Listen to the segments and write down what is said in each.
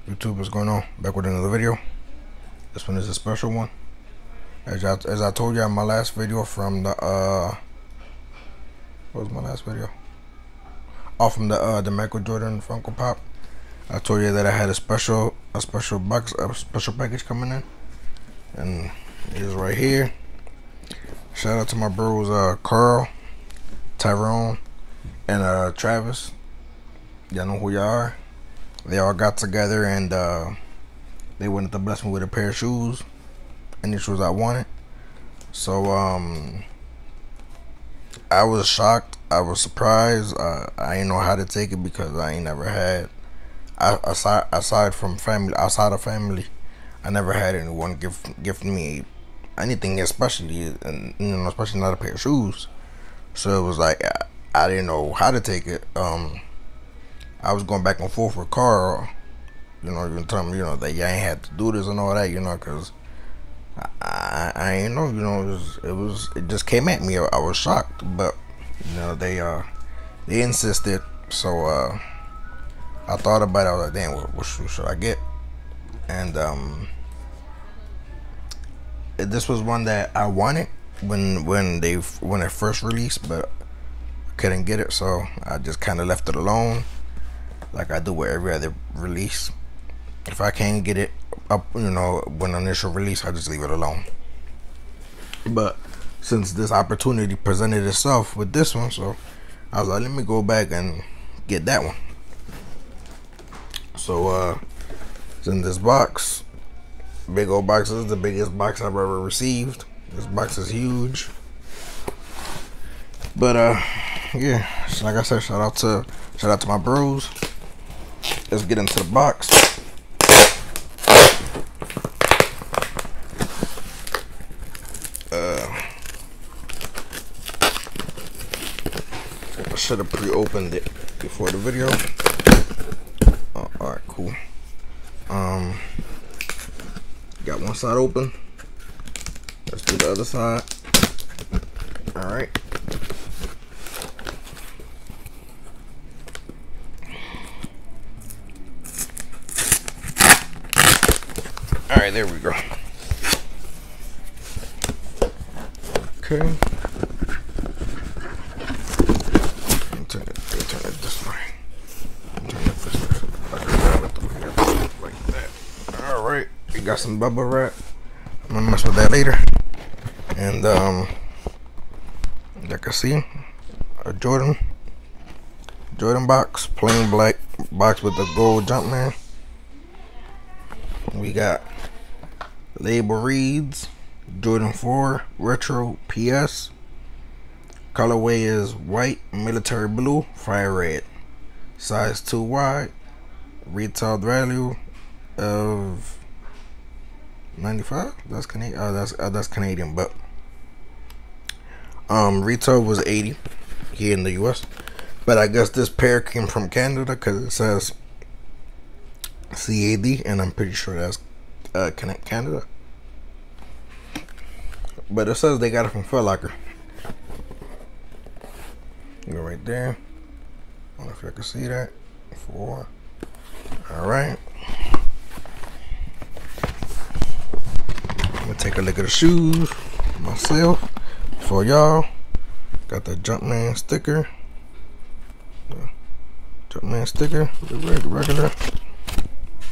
YouTube, what's going on? Back with another video. This one is a special one. As I told you in my last video from the what was my last video? Oh, from the Michael Jordan Funko Pop. I told you that I had a special package coming in, and it is right here. Shout out to my bros Carl, Tyrone, and Travis. Y'all know who y'all are. They all got together and they wanted to bless me with a pair of shoes, and the shoes I wanted. So I was shocked. I was surprised. I didn't know how to take it because I ain't never had, outside of family, I never had anyone gift me anything, especially especially not a pair of shoes. So it was like I didn't know how to take it. I was going back and forth with Carl, even telling me, that you ain't had to do this and all that, because I ain't know, it just came at me. I was shocked, but they insisted. So I thought about it. I was like, damn, what shoe should I get? And this was one that I wanted when it first released, but I couldn't get it, so I just kind of left it alone, like I do with every other release. If I can't get it up, when initial release, I just leave it alone. But since this opportunity presented itself with this one, so I was like, let me go back and get that one. So it's in this box. Big old box. This is the biggest box I've ever received. This box is huge. But yeah, so like I said, shout out to my bros. Let's get into the box. I should have pre-opened it before the video. Oh, alright, cool. Got one side open. Let's do the other side. Alright. Alright, there we go. Okay. Turn it this way. Turn it this way. Like that. Alright. We got some bubble wrap. I'm gonna mess with that later. And like I see, a Jordan box, plain black box with the gold Jumpman. We got label reads Jordan 4 Retro PS. Colorway is white, military blue, fire red. Size 2 wide. Retail value of 95. That's Canadian. That's Canadian, but retail was 80 here in the US. But I guess this pair came from Canada because it says CAD, and I'm pretty sure that's Canada. But it says they got it from Foot Locker. Go right there. I don't know if you can see that. 4. Alright. I'm gonna take a look at the shoes myself for y'all. Got the Jumpman sticker. The regular.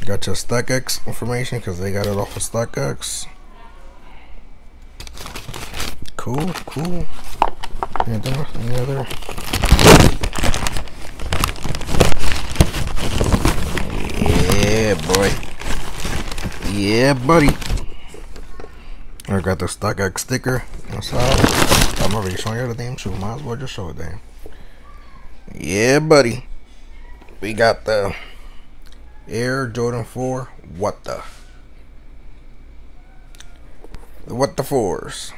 Got your StockX information because they got it off of StockX. Cool. Anything else? Any other? Yeah, boy. Yeah, buddy. I got the StockX sticker inside. I'm already showing you the damn shoe. Might as well just show it, damn. Yeah, buddy. We got the Air Jordan 4. What the 4s.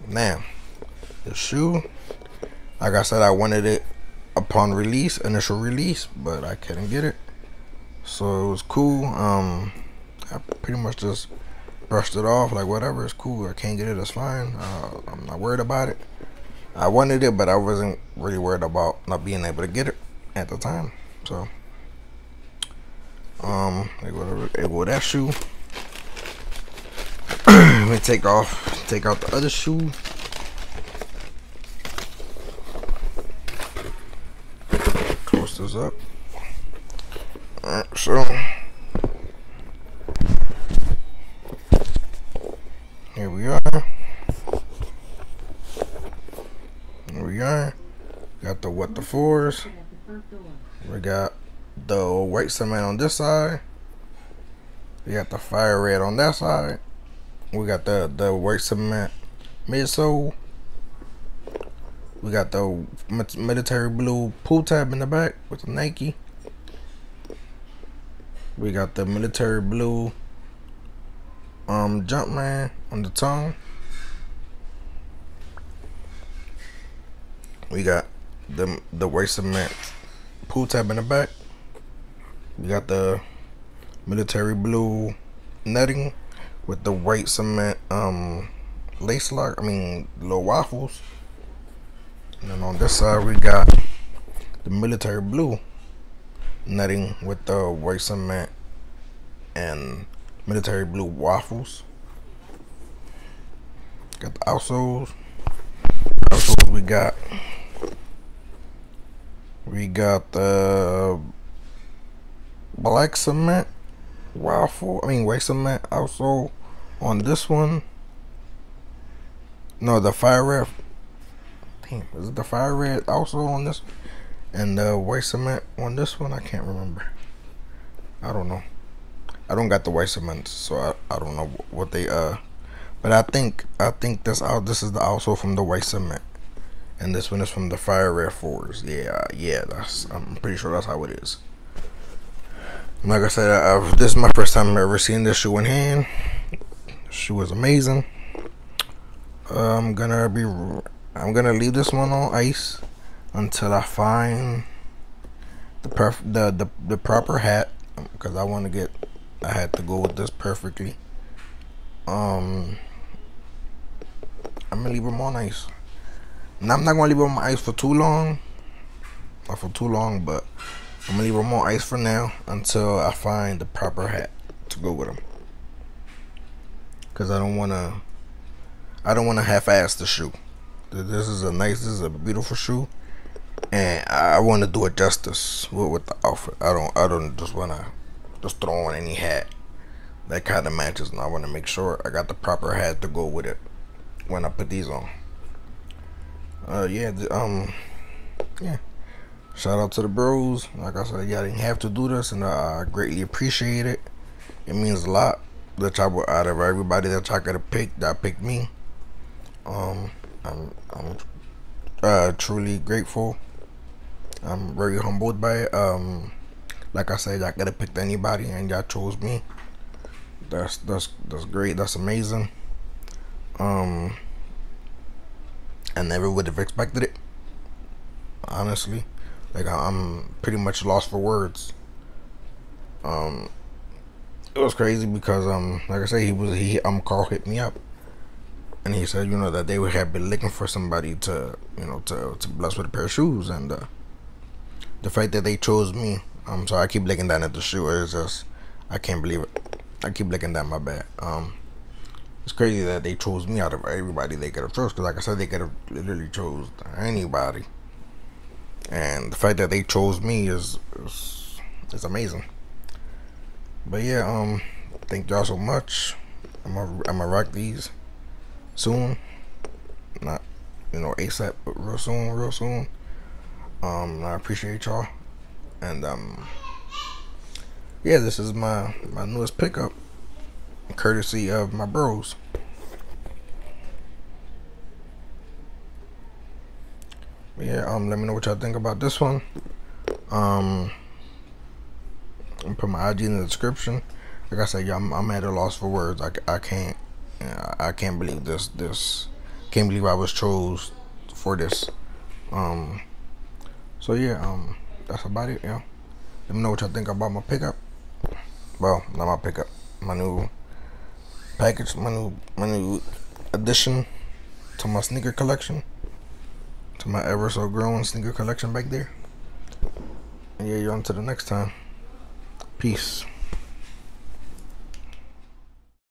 Now, the shoe, like I said, I wanted it upon release, initial release, but I couldn't get it. So it was cool. I pretty much just brushed it off, like whatever, it's cool. I can't get it, it's fine. I'm not worried about it. I wanted it, but I wasn't really worried about not being able to get it at the time. So There go that shoe. Let me take out the other shoe. Close this up. Alright, so here we are. Got the what the fours. We got the white cement on this side. We got the fire red on that side. We got the white cement midsole. We got the military blue pull tab in the back with the Nike. We got the military blue Jumpman on the tongue. We got the white cement pull tab in the back. We got the military blue netting with the white cement lace lock. Little waffles. And then on this side we got the military blue netting with the white cement and military blue waffles. Got the outsoles. We got the black cement white cement outsole on this one. No, the fire red. Damn, is it the fire red outsole on this one? And the white cement on this one? I can't remember. I don't know. I don't got the white cement, so I don't know what they but I think this is the outsole from the white cement. And this one is from the fire red fours. Yeah, I'm pretty sure that's how it is. Like I said, this is my first time ever seeing this shoe in hand. The shoe is amazing. I'm gonna leave this one on ice until I find the proper hat, because I had to go with this perfectly. I'm gonna leave them on ice. And I'm not gonna leave them on ice for too long. Not for too long, but I'm gonna leave them on ice for now until I find the proper hat to go with them. Cause I don't wanna half-ass the shoe. This is a beautiful shoe, and I want to do it justice with the outfit. I don't just wanna just throw on any hat that kind of matches, and I want to make sure I got the proper hat to go with it when I put these on. Yeah. Shout out to the bros. Like I said, y'all didn't have to do this, and I greatly appreciate it. It means a lot that y'all were out of everybody that y'all could have picked. That picked me. I'm truly grateful. I'm very humbled by it. Like I said, y'all could have picked anybody, and y'all chose me. That's great. That's amazing. I never would have expected it, honestly. Like, I'm pretty much lost for words. It was crazy because like I said, Carl hit me up, and he said, that they would have been looking for somebody to bless with a pair of shoes, and the fact that they chose me. So I keep looking down at the shoe. It's just, I can't believe it. I keep looking down, my bad. It's crazy that they chose me out of everybody they could have chose. Because like I said, they could have literally chose anybody. And the fact that they chose me is amazing. But yeah, thank y'all so much. I'm gonna rock these soon. Not ASAP, but real soon. I appreciate y'all. And yeah, this is my newest pickup, courtesy of my bros. Yeah, let me know what y'all think about this one. I'll put my IG in the description. Like I said, y'all, I'm at a loss for words. I can't believe this. Can't believe I was chose for this. So yeah, that's about it. Yeah, let me know what y'all think about my pickup. Well, not my pickup, my new package, my new addition to my sneaker collection, to my ever so growing sneaker collection back there. And yeah, you're on to the next time. Peace.